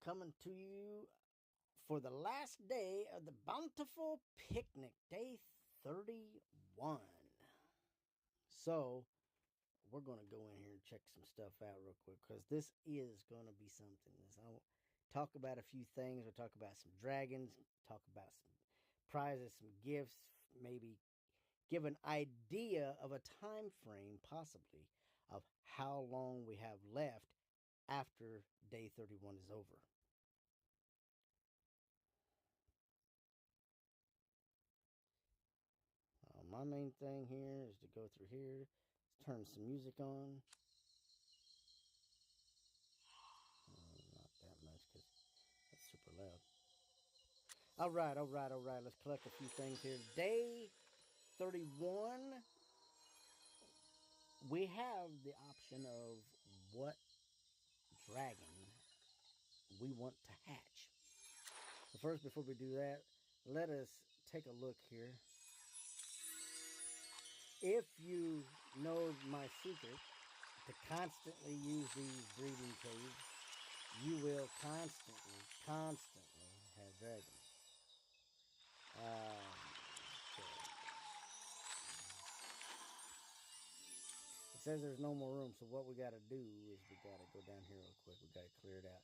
coming to you for the last day of the Bountiful Picnic, day 31. So, we're going to go in here and check some stuff out real quick, because this is going to be something. I'll talk about a few things. We'll talk about some dragons, talk about some prizes, some gifts, maybe give an idea of a time frame, possibly, of how long we have left after day 31 is over. My main thing here is to go through here, turn some music on. Not that much, because that's super loud. All right. Let's collect a few things here. Day 31, we have the option of what dragon we want to hatch. So first, before we do that, let us take a look here. If you know my secret to constantly use these breeding caves, you will constantly have dragons. Okay. It says there's no more room, so what we got to do is we got to go down here real quick. We got to clear it out.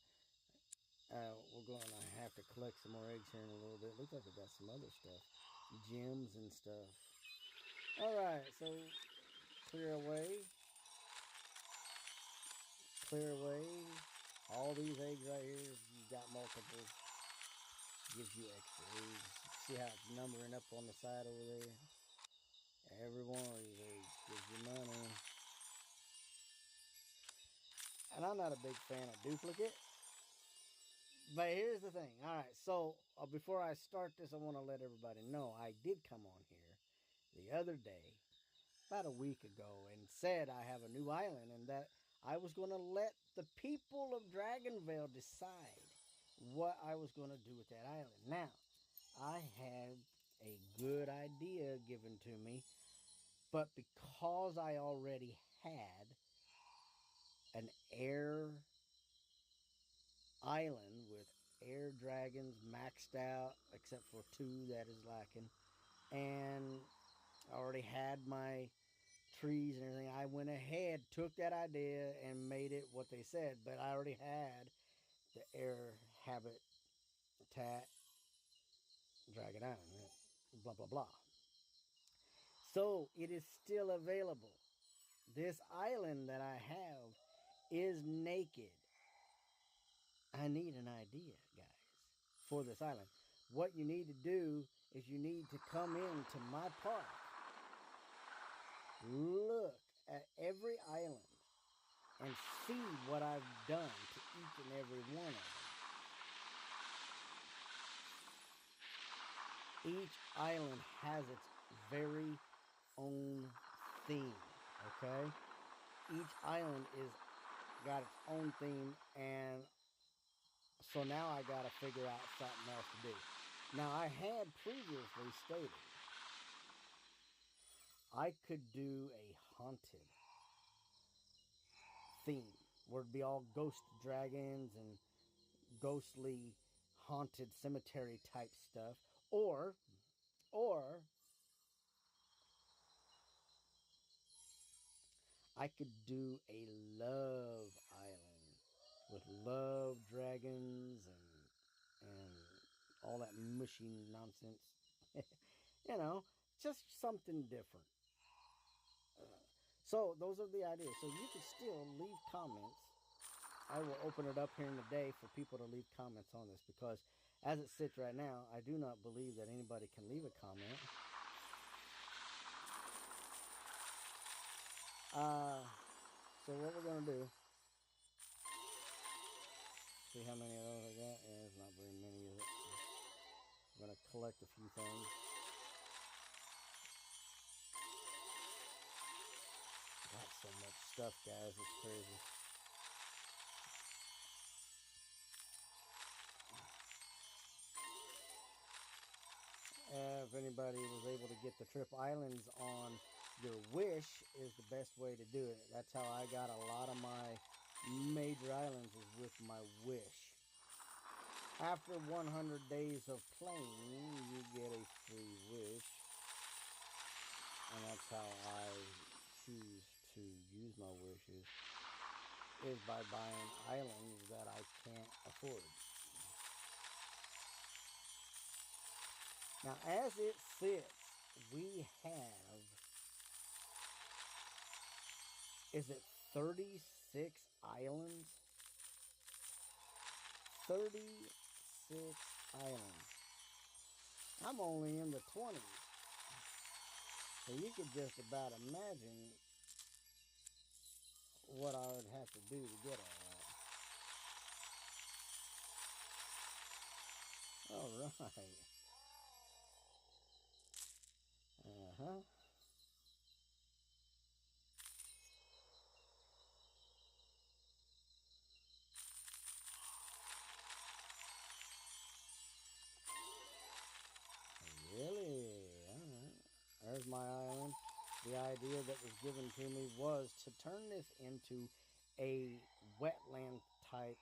We're going to have to collect some more eggs here in a little bit. Looks like we got some other stuff, gems and stuff. All right, so clear away all these eggs right here. You got multiple, gives you extra eggs. See how it's numbering up on the side over there? Every one of these eggs gives you money. And I'm not a big fan of duplicate, but here's the thing. All right, so before I start this, I want to let everybody know I did come on here the other day, about a week ago, and said I have a new island and that I was going to let the people of Dragonvale decide what I was going to do with that island. Now, I had a good idea given to me, but because I already had an air island with air dragons maxed out, except for 2 that is lacking, and I already had my trees and everything, I went ahead, took that idea and made it what they said. But I already had the air habitat Dragon Island, blah blah blah. So it is still available. This island that I have is naked. I need an idea, guys, for this island. What you need to do is you need to come into my park, look at every island, and see what I've done to each and every one of them. Each island has its very own theme, okay? Each island is got its own theme, and so now I got to figure out something else to do. Now, I had previously stated I could do a haunted theme where it'd be all ghost dragons and ghostly haunted cemetery type stuff, or I could do a love island with love dragons and all that mushy nonsense. You know, just something different. So those are the ideas. So you can still leave comments. I will open it up here in the day for people to leave comments on this, because as it sits right now, I do not believe that anybody can leave a comment. So what we're going to do, see how many of those I got? Yeah, there's not very many of it. I'm going to collect a few things. Got so much stuff, guys, it's crazy. If anybody was able to get the Trip Islands on your wish, is the best way to do it. That's how I got a lot of my major islands, is with my wish. After 100 days of playing, you get a free wish. And that's how I choose to use my wishes, is by buying islands that I can't afford. Now, as it sits, we have, is it 36 islands? 36 islands. I'm only in the 20s. So you could just about imagine what I would have to do to get all that. Alright. Uh-huh. Really? Alright. There's my island. The idea that was given to me was to turn this into a wetland type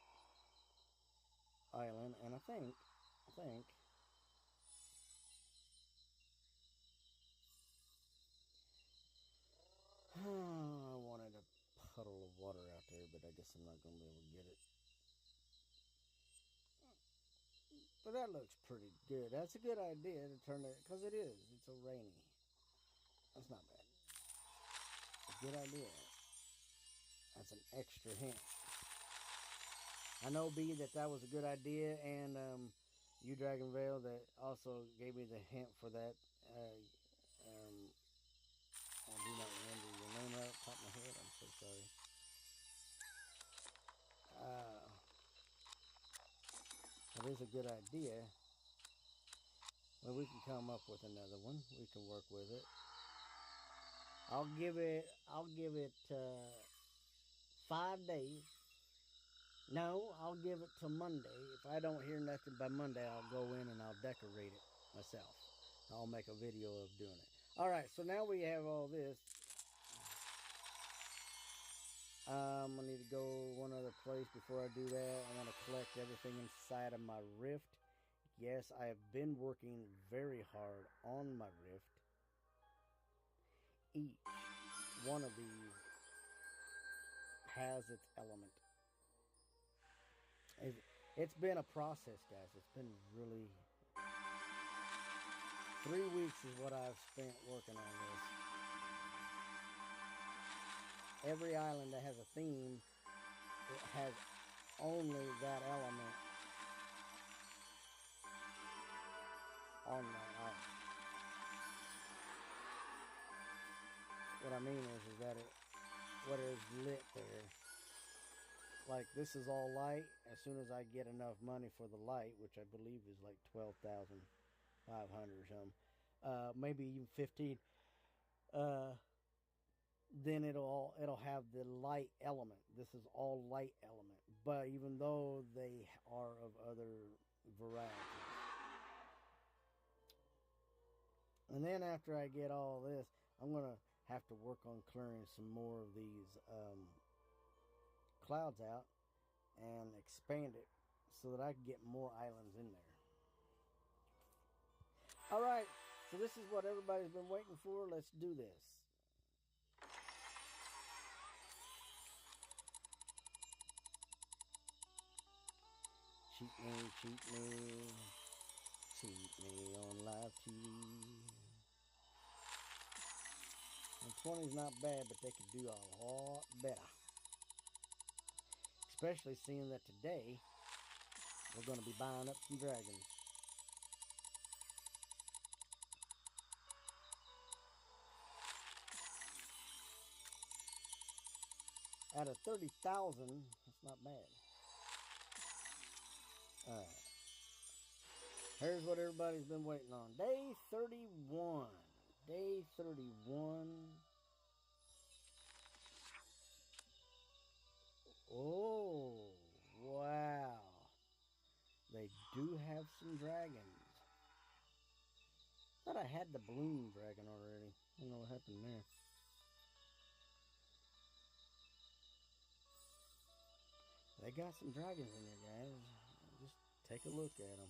island, and I think I wanted a puddle of water out there, but I guess I'm not going to be able to get it. But that looks pretty good. That's a good idea to turn it, because it is. It's so rainy. That's not bad. A good idea. That's an extra hint. I know, B, that was a good idea, and you, Dragonvale, that also gave me the hint for that. I do not remember your name right off the top of my head. I'm so sorry. That is a good idea. Well, we can come up with another one. We can work with it. I'll give it 5 days. No, I'll give it till Monday. If I don't hear nothing by Monday, I'll go in and I'll decorate it myself. I'll make a video of doing it. Alright, so now we have all this. I need to go one other place before I do that. I want to collect everything inside of my rift. Yes, I have been working very hard on my rift. Each one of these has its element. It's been a process, guys. It's been really... 3 weeks is what I've spent working on this. Every island that has a theme, it has only that element on that island. What I mean is that what is lit there. Like, this is all light. As soon as I get enough money for the light, which I believe is like 12,500 or something, maybe even 15, then it'll have the light element. This is all light element, but even though they are of other varieties. And then after I get all this, I'm gonna have to work on clearing some more of these clouds out and expand it so that I can get more islands in there. Alright, so this is what everybody's been waiting for. Let's do this. Cheat me on live TV. And 20's not bad, but they could do a lot better. Especially seeing that today, we're going to be buying up some dragons. Out of 30,000, that's not bad. Alright. Here's what everybody's been waiting on. Day 31. Day 31. Oh, wow. They do have some dragons. Thought I had the balloon dragon already. I don't know what happened there. They got some dragons in there, guys. Just Take a look at them.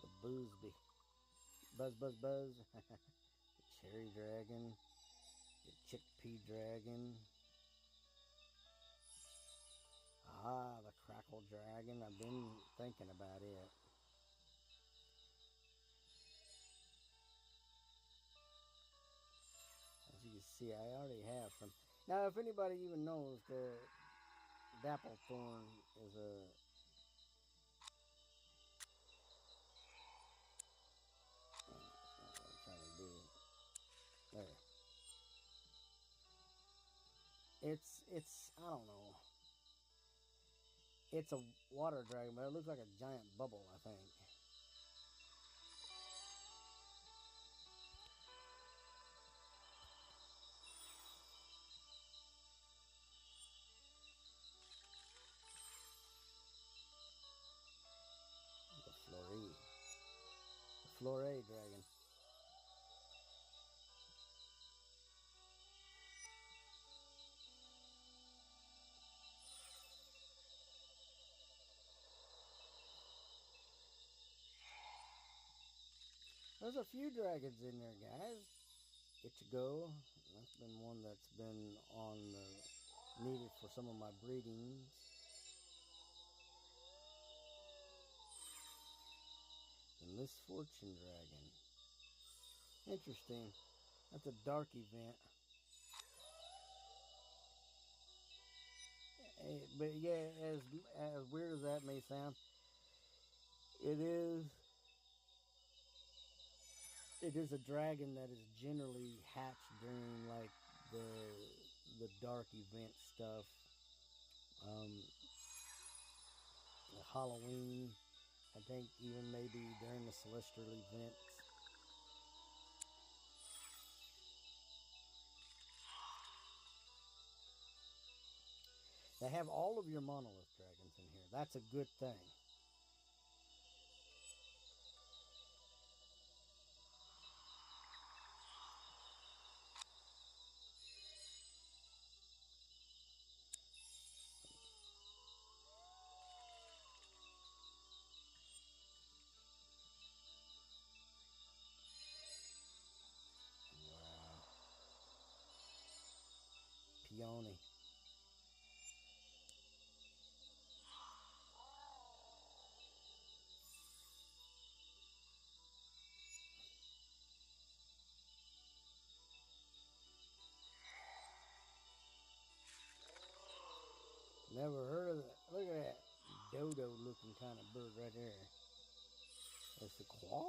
The Boosby. Buzz, buzz, buzz. The cherry dragon. The chickpea dragon. Ah, the crackle dragon. I've been thinking about it. As you can see, I already have some. Now, if anybody even knows, the Dapplethorn is a... That's not what I'm trying to do. There. It's, I don't know. It's a water dragon, but it looks like a giant bubble, I think. The Florey. The Florey dragon. There's a few dragons in there, guys. Ichigo. That's been one that's been on the needed for some of my breedings. The Misfortune dragon. Interesting. That's a dark event. But yeah, as weird as that may sound, it is a dragon that is generally hatched during like the dark event stuff. Halloween, I think even maybe during the celestial events. They have all of your monolith dragons in here. That's a good thing. Wow. Peony. Never heard of that. Look at that dodo looking kind of bird right there. That's the quaw.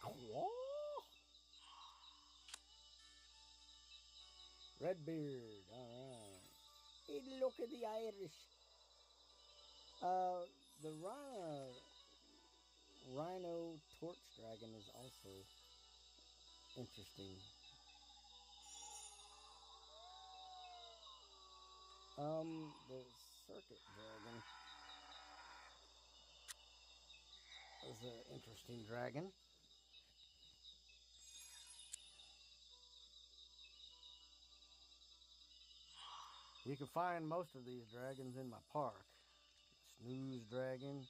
Quaw. Redbeard. All right. Hey, look at the Irish. The rhino torch dragon is also interesting. The circuit dragon is an interesting dragon. You can find most of these dragons in my park. Snooze dragon.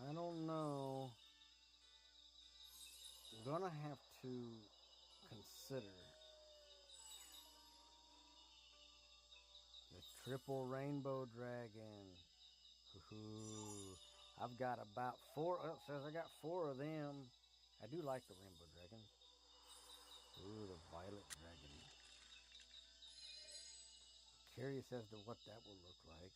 I don't know. I'm gonna have to consider the triple rainbow dragon. Ooh, I've got about 4. Oh, it says I got 4 of them. I do like the rainbow dragons. Ooh, the violet dragon. Curious as to what that will look like.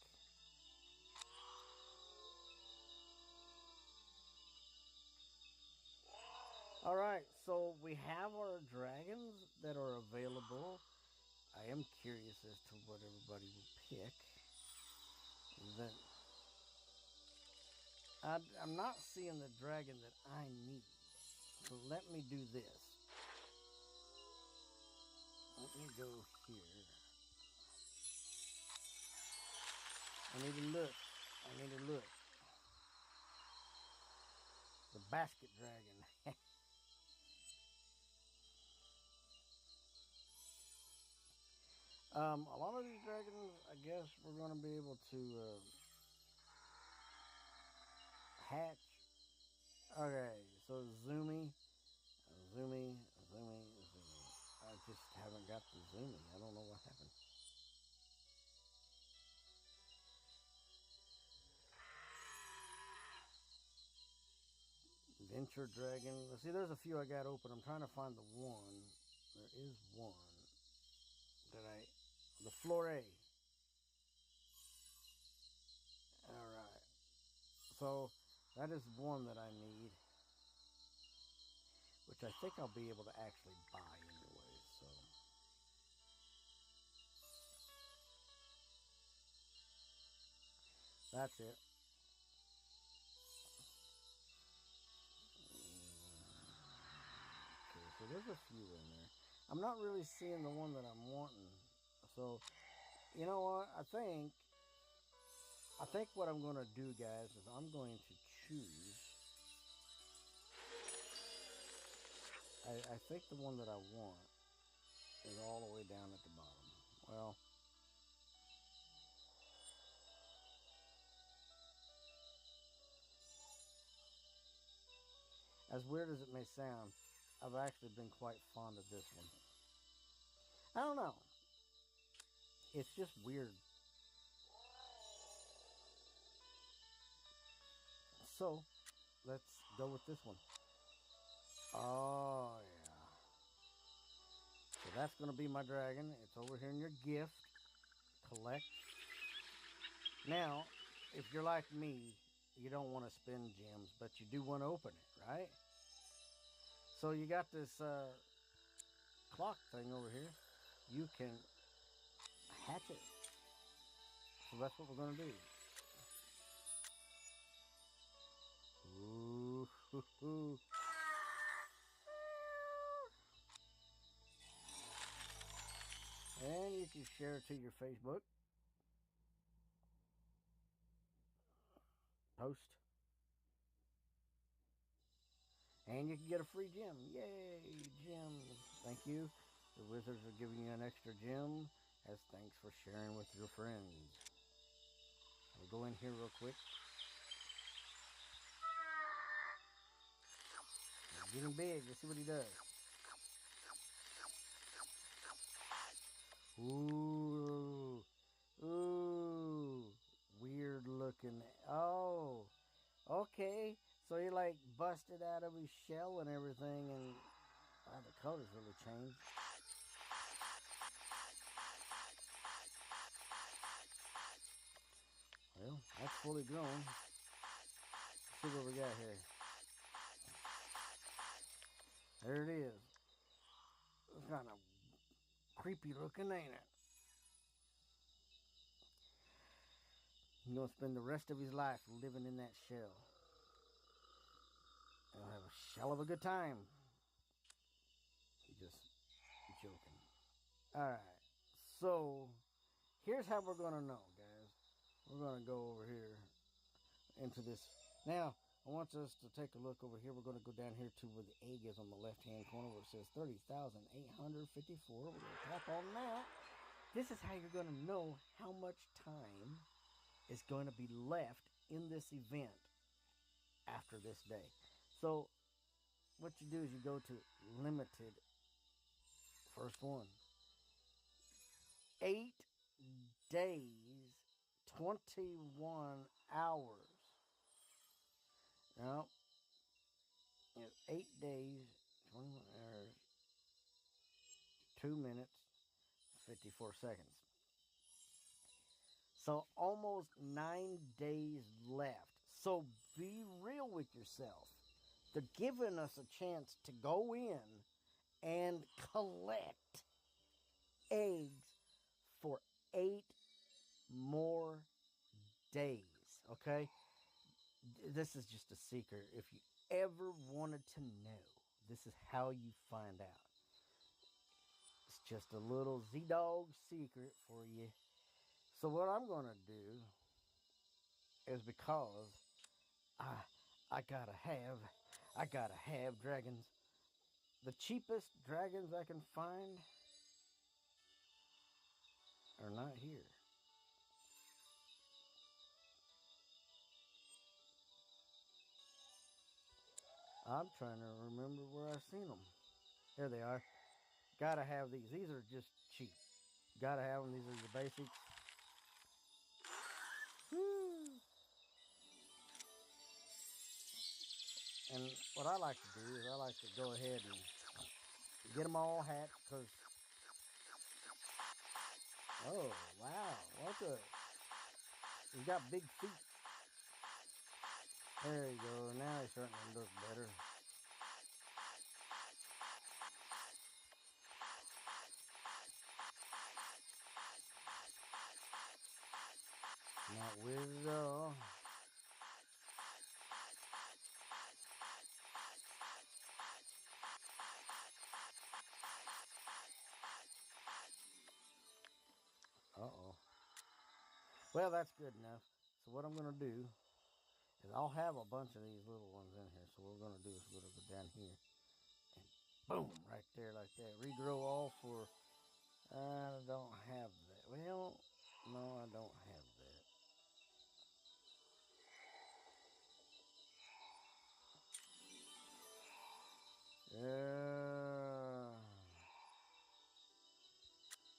Alright, so we have our dragons that are available. I am curious as to what everybody will pick. I'm not seeing the dragon that I need. So let me do this. Let me go here. I need to look. The basket dragon. A lot of these dragons, I guess we're going to be able to hatch. Okay, so zoomy. Zoomy. I just haven't got the zoomy. I don't know what happened. Venture Dragon. Let's see, there's a few I got open. I'm trying to find the one. There is one that the Flore. Alright. So, that is one that I need. Which I think I'll be able to actually buy anyway, so. That's it. Okay, so there's a few in there. I'm not really seeing the one that I'm wanting. So, you know what? I think what I'm going to do, guys, is I'm going to choose. I think the one that I want is all the way down at the bottom. Well, as weird as it may sound, I've actually been quite fond of this one. I don't know. It's just weird. So, let's go with this one. Oh, yeah. So that's going to be my dragon. It's over here in your gift. Collect. Now, if you're like me, you don't want to spend gems, but you do want to open it, right? So you got this clock thing over here. You can hatch it. So that's what we're going to do. Ooh, hoo, hoo. And you can share it to your Facebook. Post. And you can get a free gem. Yay, gems. Thank you. The wizards are giving you an extra gem as thanks for sharing with your friends. I'll go in here real quick. He's getting big. Let's see what he does. Ooh. Ooh. Weird looking. Oh. Okay. So he like busted out of his shell and everything, and wow, the color's really changed. Well, that's fully grown. Let's see what we got here. There it is. It's kind of creepy looking, ain't it? He's gonna spend the rest of his life living in that shell. He'll have a shell of a good time. He's just joking. Alright, so here's how we're gonna know, guys. We're gonna go over here into this. Now, I want us to take a look over here. We're going to go down here to where the egg is on the left-hand corner where it says 30,854. We're going to tap on that. This is how you're going to know how much time is going to be left in this event after this day. So, what you do is you go to limited. First one. 8 days, 21 hours. Now, 8 days, 21 hours, 2 minutes, 54 seconds. So almost 9 days left. So be real with yourself. They're giving us a chance to go in and collect eggs for 8 more days. Okay? This is just a secret. If you ever wanted to know, this is how you find out. It's just a little Z-Dog secret for you. So what I'm going to do is, because I gotta have dragons. The cheapest dragons I can find are not here. I'm trying to remember where I seen them. There they are. Gotta have these. These are just cheap. Gotta have them. These are the basics. Woo. And what I like to do is I like to go ahead and get them all hatched because, oh, wow. What the? He's got big feet. There you go. Now he's starting to look better. Not with it all. Uh-oh. Well, that's good enough. So what I'm going to do is I'll have a bunch of these little ones in here. So what we're going to do is we're going to go down here. And boom, right there like that. Regrow all for... I don't have that. Well, no, I don't have that.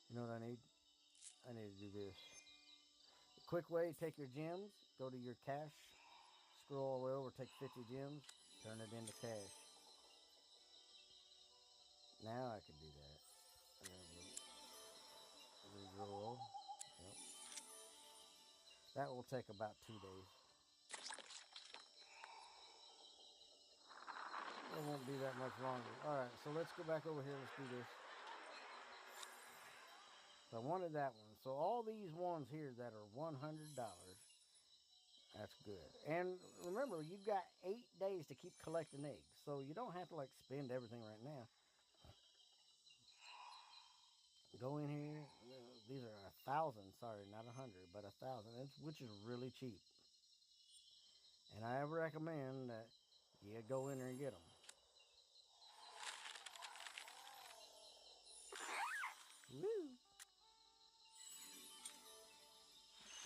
You know what I need? I need to do this. A quick way, take your gems, go to your cache, scroll all the way over, take 50 gems, turn it into cash. Now I can do that. Reroll. Yep. That will take about 2 days. It won't be that much longer. Alright, so let's go back over here. Let's do this. So I wanted that one. So all these ones here that are $100, that's good. And remember, you've got 8 days to keep collecting eggs. So you don't have to like spend everything right now. Go in here. These are 1,000. Sorry, not 100, but 1,000, which is really cheap. And I recommend that you go in there and get them. Woo!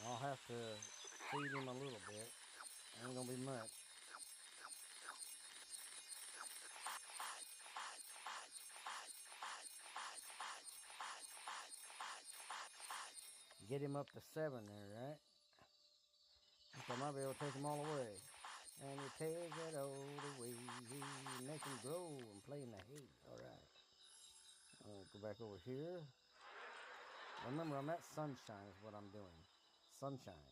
I'll have to feed him a little bit. Ain't gonna be much. Get him up to 7 there, right? So I might be able to take them all away. And you take it all away. Make them grow and play in the hay. Alright. I'll go back over here. Remember, I'm at sunshine is what I'm doing. Sunshine.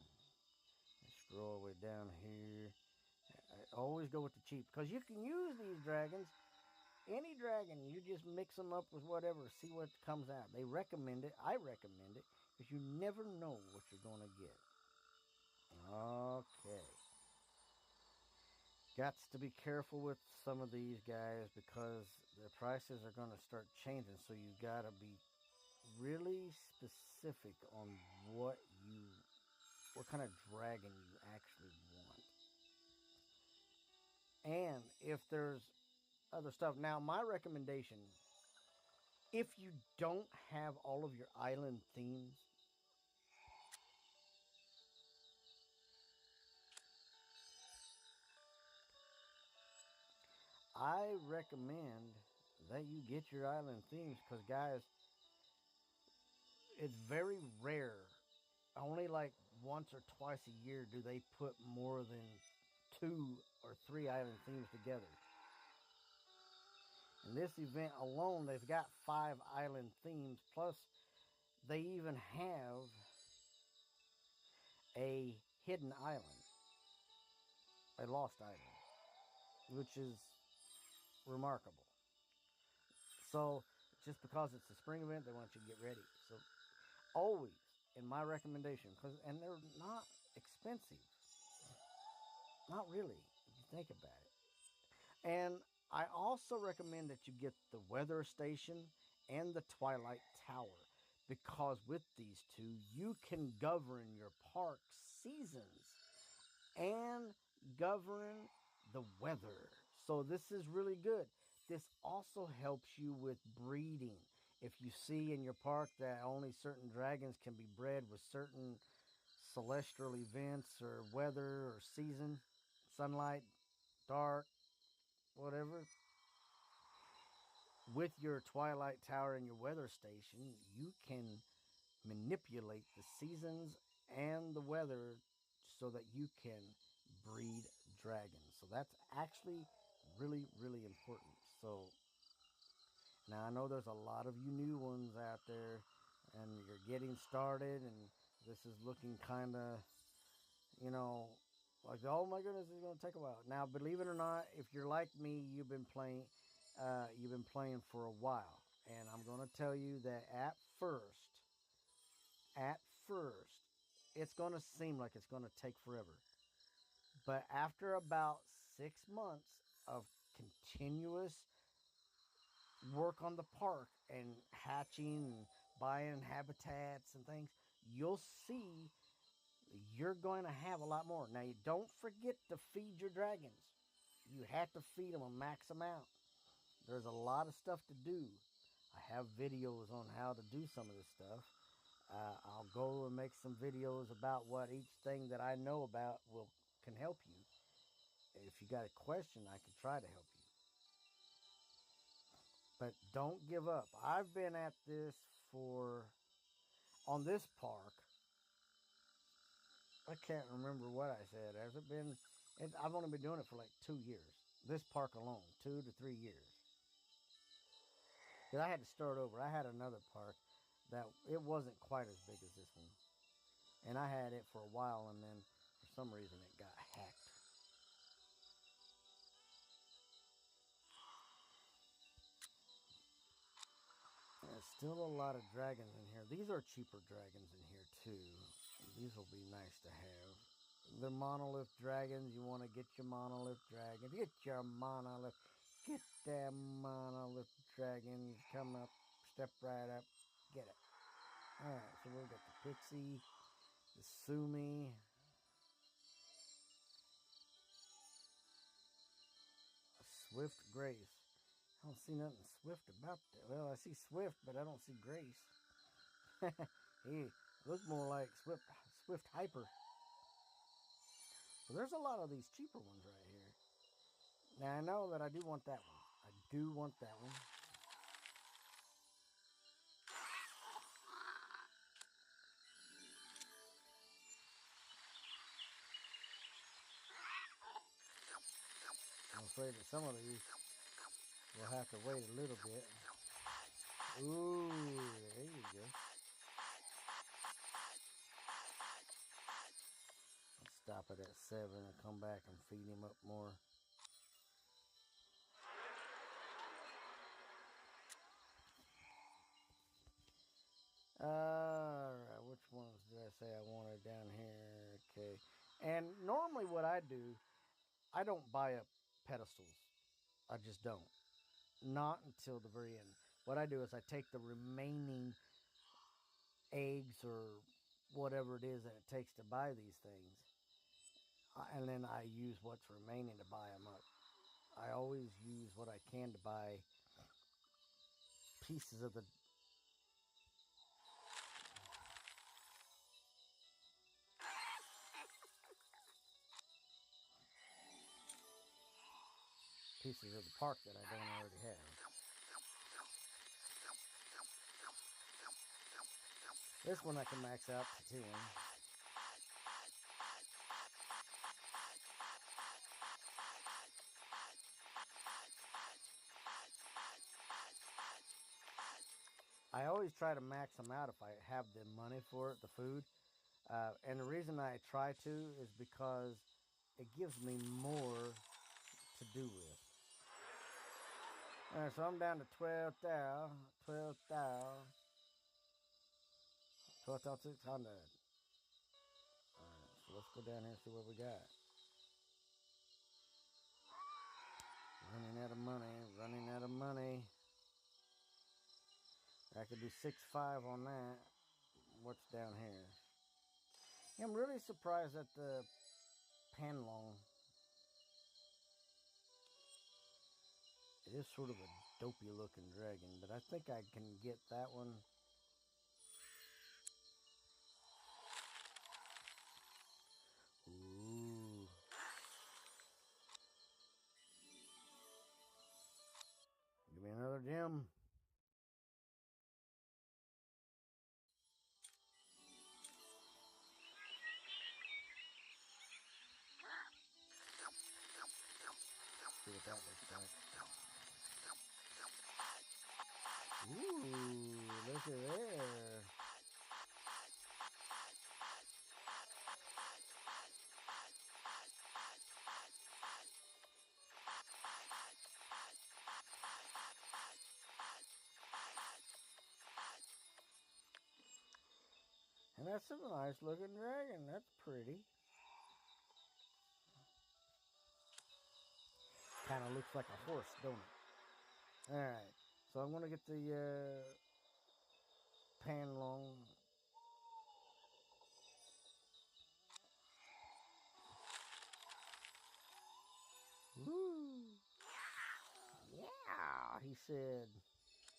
Scroll all the way down here. I always go with the cheap. Because you can use these dragons. Any dragon, you just mix them up with whatever. See what comes out. They recommend it. I recommend it. Because you never know what you're going to get. Okay. Got to be careful with some of these guys because the prices are going to start changing. So you got to be really specific on what kind of dragon you actually want. And if there's other stuff. Now, my recommendation, if you don't have all of your island themes, I recommend that you get your island themes because, guys, it's very rare. Only like once or twice a year do they put more than 2 or 3 island themes together. In this event alone, they've got 5 island themes, plus they even have a hidden island, a lost island, which is remarkable. So, just because it's a spring event, they want you to get ready. So, always, in my recommendation, and they're not expensive. Not really, if you think about it. And I also recommend that you get the weather station and the Twilight Tower, because with these two, you can govern your park seasons and govern the weather. So this is really good. This also helps you with breeding. If you see in your park that only certain dragons can be bred with certain celestial events or weather or season, sunlight, dark, whatever, with your Twilight Tower and your weather station, you can manipulate the seasons and the weather so that you can breed dragons. So that's actually really, really important. So now I know there's a lot of you new ones out there and you're getting started and this is looking kind of, you know, like, oh my goodness, it's going to take a while. Now, believe it or not, if you're like me, you've been playing for a while. And I'm going to tell you that at first, it's going to seem like it's going to take forever. But after about 6 months of continuous work on the park and hatching and buying habitats and things, you'll see you're going to have a lot more. Now, you don't forget to feed your dragons. You have to feed them a max amount. There's a lot of stuff to do. I have videos on how to do some of this stuff. I'll go and make some videos about what each thing that I know about can help you. If you got a question, I can try to help you. But don't give up. I've been at this on this park, I can't remember what I said. Has it been, I've only been doing it for like 2 years. This park alone, 2 to 3 years. Because I had to start over. I had another park that it wasn't quite as big as this one. And I had it for a while, and then for some reason it got hacked. There's still a lot of dragons in here. These are cheaper dragons in here too. These will be nice to have. They're monolith dragons. You want to get your monolith dragon. Get your monolith. Get that monolith dragon. Come up. Step right up. Get it. Alright, so we've got the Pixie, the Sumi, a Swift Grace. I don't see nothing Swift about that. Well, I see Swift, but I don't see Grace. He looks more like Swift Hyper. So there's a lot of these cheaper ones right here. Now I know that I do want that one. I do want that one. I'm afraid that some of these will have to wait a little bit. Ooh, there you go. Let's stop it at 7 and come back and feed him up more. Alright, which ones did I say I wanted down here? Okay. And normally what I do, I don't buy up pedestals. I just don't. Not until the very end. What I do is I take the remaining eggs or whatever it is that it takes to buy these things, and then I use what's remaining to buy them up. I always use what I can to buy pieces of the park that I don't already have. This one I can max out to 10. I always try to max them out if I have the money for it, the food. And the reason I try to is because it gives me more to do with. Alright, so I'm down to 12,000. 12,600. Alright, so let's go down here and see what we got. Running out of money. I could do 6.5 on that. What's down here? Yeah, I'm really surprised at the Panlong. It is sort of a dopey looking dragon, but I think I can get that one. Ooh. Give me another gem. See what that looks like. Ooh, look at there. And that's a nice looking dragon. That's pretty. Kind of looks like a horse, don't it? Alright, so I'm going to get the panelon. Woo! Yeah, he said.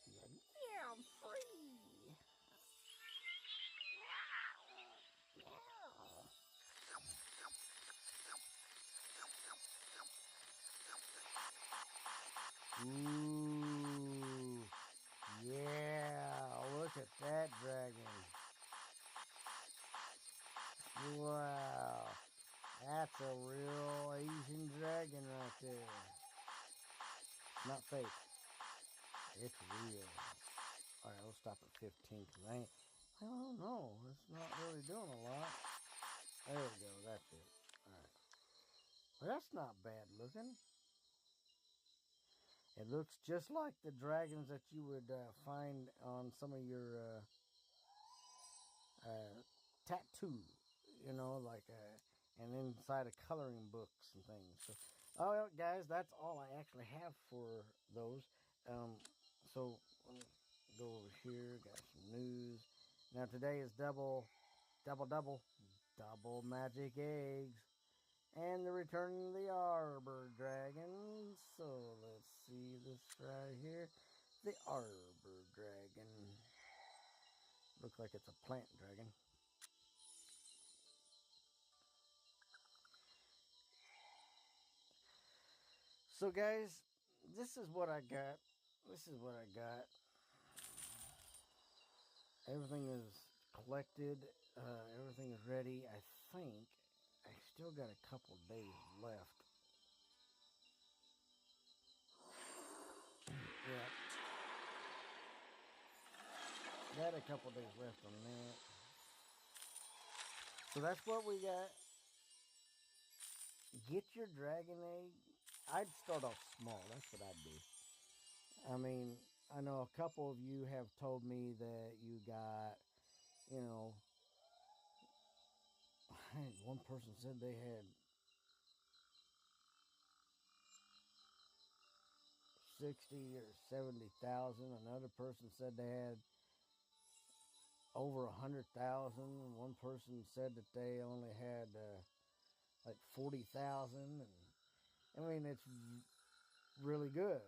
Yeah, I'm free. Ooh, yeah, look at that dragon. Wow, that's a real Asian dragon right there. Not fake, it's real. Alright, we'll stop at 15 because I don't know, it's not really doing a lot. There we go, that's it. Alright, well, that's not bad looking. It looks just like the dragons that you would find on some of your tattoo, you know, like and inside of coloring books and things. So, oh well, guys, that's all I actually have for those. So go over here. Got some news. Now today is double magic eggs. And the return of the Arbor Dragon. So let's see this right here. The Arbor Dragon. Looks like it's a plant dragon. So guys, this is what I got. Everything is collected. Everything is ready. I think I still got a couple days left. Yeah. Got a couple days left on that. So that's what we got. Get your dragon egg. I'd start off small. That's what I'd do. I mean, I know a couple of you have told me that you got, you know, one person said they had 60 or 70,000. Another person said they had over 100,000. One person said that they only had like 40,000. And I mean, it's really good.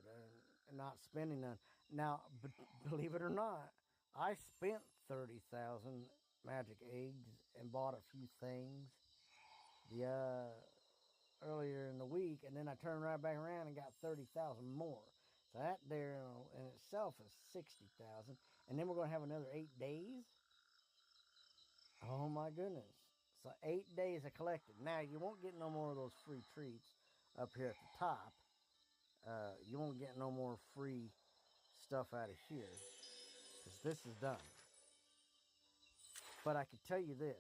Not spending none. Now, believe it or not, I spent 30,000 magic eggs and bought a few things earlier in the week, and then I turned right back around and got 30,000 more. So that there in itself is 60,000, and then we're going to have another 8 days. Oh my goodness! So 8 days of collecting. Now you won't get no more of those free treats up here at the top. You won't get no more free stuff out of here because this is done. But I can tell you this: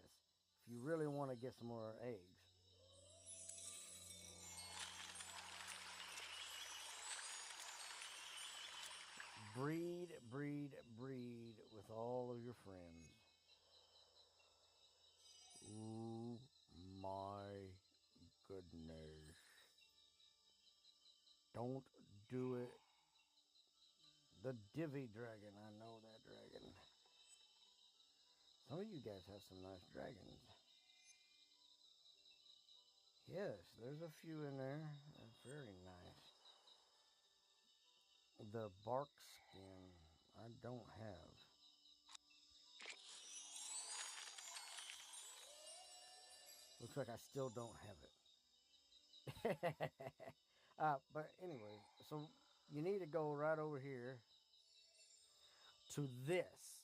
if you really want to get some more eggs, breed with all of your friends. Ooh my goodness. Don't do it. The Divvy Dragon. I know that dragon. Some of you guys have some nice dragons. Yes, there's a few in there. They're very nice. The bark skin I don't have. Looks like I still don't have it. But anyway, so you need to go right over here to this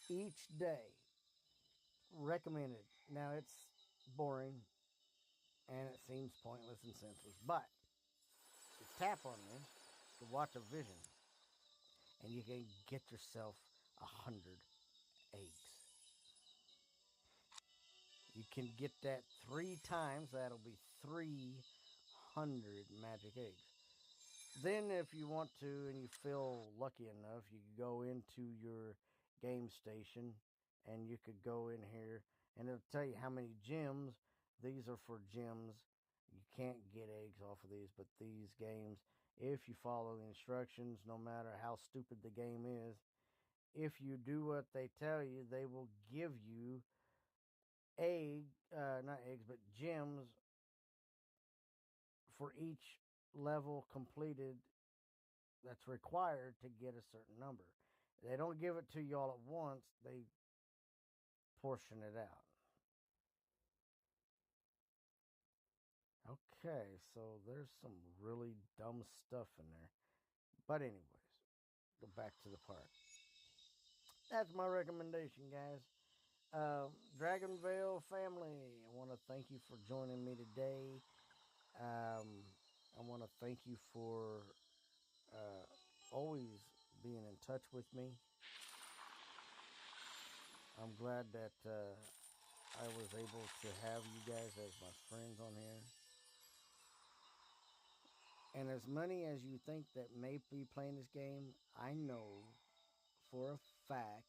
each day. Recommended. Now it's boring and it seems pointless and senseless, but you tap on this to watch a vision and you can get yourself 100 eggs. You can get that 3 times. That'll be 300 magic eggs. Then, if you want to and you feel lucky enough, you can go into your game station and you could go in here and it'll tell you how many gems. These are for gems. You can't get eggs off of these, but these games, if you follow the instructions, no matter how stupid the game is, if you do what they tell you, they will give you not eggs, but gems for each level completed that's required to get a certain number. They don't give it to you all at once, they portion it out. Okay, so there's some really dumb stuff in there. But, anyways, go back to the park. That's my recommendation, guys. Dragonvale family, I want to thank you for joining me today. I want to thank you for always being in touch with me. I'm glad that I was able to have you guys as my friends on here. And as many as you think that may be playing this game, I know for a fact,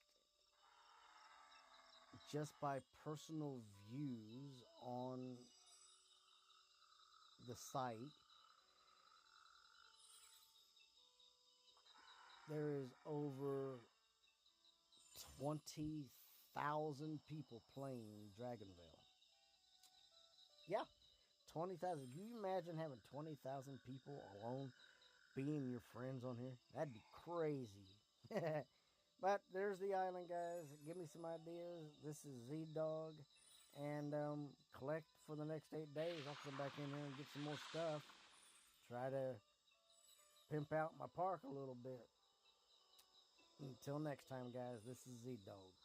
just by personal views on the site, there is over 20,000 people playing Dragonvale. Yeah, 20,000. Can you imagine having 20,000 people alone being your friends on here? That'd be crazy. But there's the island, guys. Give me some ideas. This is Z-Dog. And collect for the next 8 days. I'll come back in here and get some more stuff. Try to pimp out my park a little bit. Until next time, guys, this is Z-Dog.